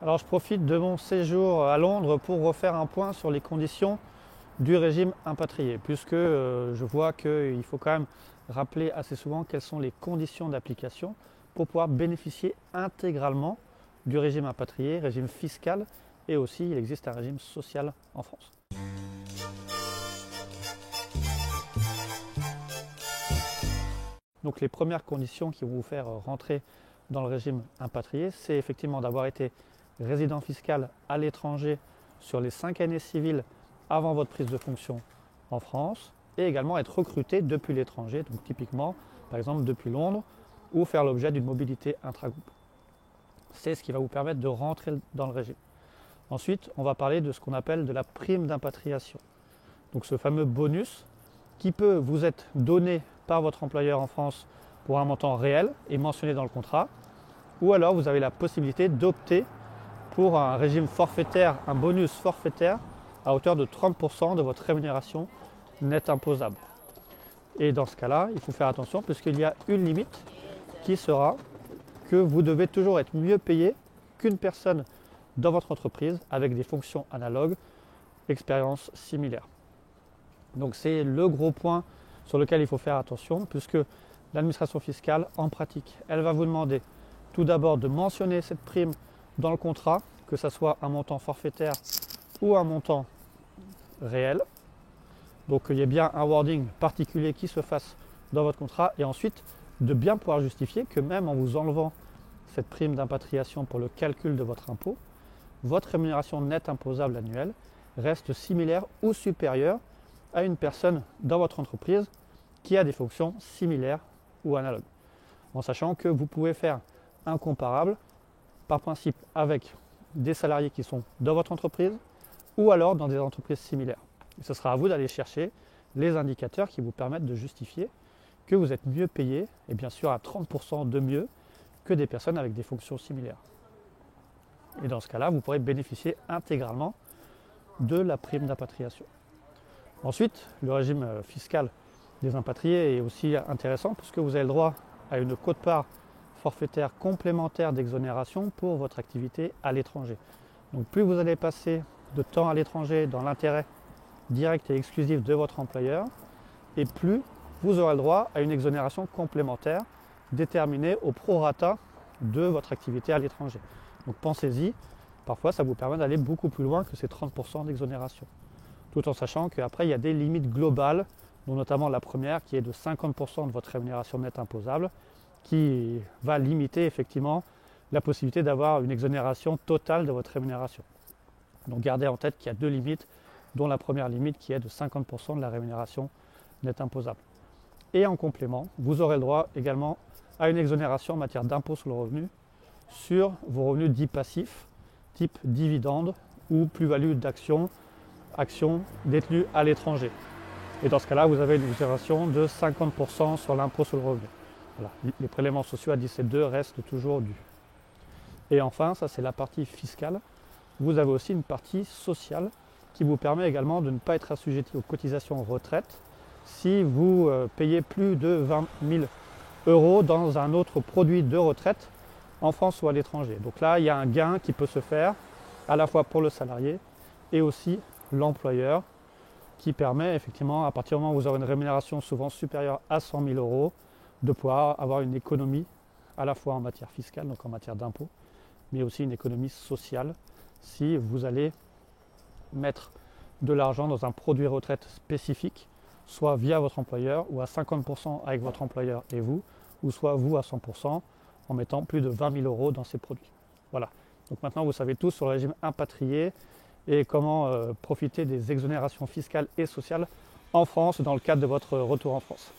Alors je profite de mon séjour à Londres pour refaire un point sur les conditions du régime impatrié, puisque je vois qu'il faut quand même rappeler assez souvent quelles sont les conditions d'application pour pouvoir bénéficier intégralement du régime impatrié, régime fiscal, et aussi il existe un régime social en France. Donc les premières conditions qui vont vous faire rentrer dans le régime impatrié, c'est effectivement d'avoir été résident fiscal à l'étranger sur les 5 années civiles avant votre prise de fonction en France et également être recruté depuis l'étranger, donc typiquement par exemple depuis Londres ou faire l'objet d'une mobilité intragroupe. C'est ce qui va vous permettre de rentrer dans le régime. Ensuite, on va parler de ce qu'on appelle de la prime d'impatriation. Donc ce fameux bonus qui peut vous être donné par votre employeur en France pour un montant réel et mentionné dans le contrat, ou alors vous avez la possibilité d'opter pour un régime forfaitaire, un bonus forfaitaire à hauteur de 30% de votre rémunération nette imposable. Et dans ce cas-là, il faut faire attention puisqu'il y a une limite qui sera que vous devez toujours être mieux payé qu'une personne dans votre entreprise avec des fonctions analogues, expérience similaire. Donc c'est le gros point sur lequel il faut faire attention puisque l'administration fiscale, en pratique, elle va vous demander tout d'abord de mentionner cette prime dans le contrat, que ce soit un montant forfaitaire ou un montant réel. Donc il y a bien un wording particulier qui se fasse dans votre contrat et ensuite de bien pouvoir justifier que même en vous enlevant cette prime d'impatriation pour le calcul de votre impôt, votre rémunération nette imposable annuelle reste similaire ou supérieure à une personne dans votre entreprise qui a des fonctions similaires ou analogues. En sachant que vous pouvez faire un comparable par principe avec des salariés qui sont dans votre entreprise ou alors dans des entreprises similaires. Et ce sera à vous d'aller chercher les indicateurs qui vous permettent de justifier que vous êtes mieux payé, et bien sûr à 30% de mieux que des personnes avec des fonctions similaires. Et dans ce cas-là, vous pourrez bénéficier intégralement de la prime d'impatriation. Ensuite, le régime fiscal des impatriés est aussi intéressant puisque vous avez le droit à une quote-part forfaitaire complémentaire d'exonération pour votre activité à l'étranger. Donc plus vous allez passer de temps à l'étranger dans l'intérêt direct et exclusif de votre employeur, et plus vous aurez le droit à une exonération complémentaire déterminée au prorata de votre activité à l'étranger. Donc pensez-y, parfois ça vous permet d'aller beaucoup plus loin que ces 30% d'exonération. Tout en sachant qu'après il y a des limites globales, dont notamment la première qui est de 50% de votre rémunération nette imposable, qui va limiter effectivement la possibilité d'avoir une exonération totale de votre rémunération. Donc gardez en tête qu'il y a deux limites, dont la première limite qui est de 50% de la rémunération nette imposable. Et en complément, vous aurez le droit également à une exonération en matière d'impôt sur le revenu sur vos revenus dits passifs, type dividendes ou plus-value d'actions, actions détenues à l'étranger. Et dans ce cas-là, vous avez une exonération de 50% sur l'impôt sur le revenu. Voilà. Les prélèvements sociaux à 17.2 restent toujours dus. Et enfin, ça c'est la partie fiscale, vous avez aussi une partie sociale qui vous permet également de ne pas être assujetti aux cotisations retraite si vous payez plus de 20 000 € dans un autre produit de retraite en France ou à l'étranger. Donc là, il y a un gain qui peut se faire à la fois pour le salarié et aussi l'employeur qui permet effectivement, à partir du moment où vous aurez une rémunération souvent supérieure à 100 000 €, de pouvoir avoir une économie à la fois en matière fiscale, donc en matière d'impôt, mais aussi une économie sociale si vous allez mettre de l'argent dans un produit retraite spécifique, soit via votre employeur ou à 50% avec votre employeur et vous, ou soit vous à 100% en mettant plus de 20 000 € dans ces produits. Voilà, donc maintenant vous savez tout sur le régime impatrié et comment profiter des exonérations fiscales et sociales en France dans le cadre de votre retour en France.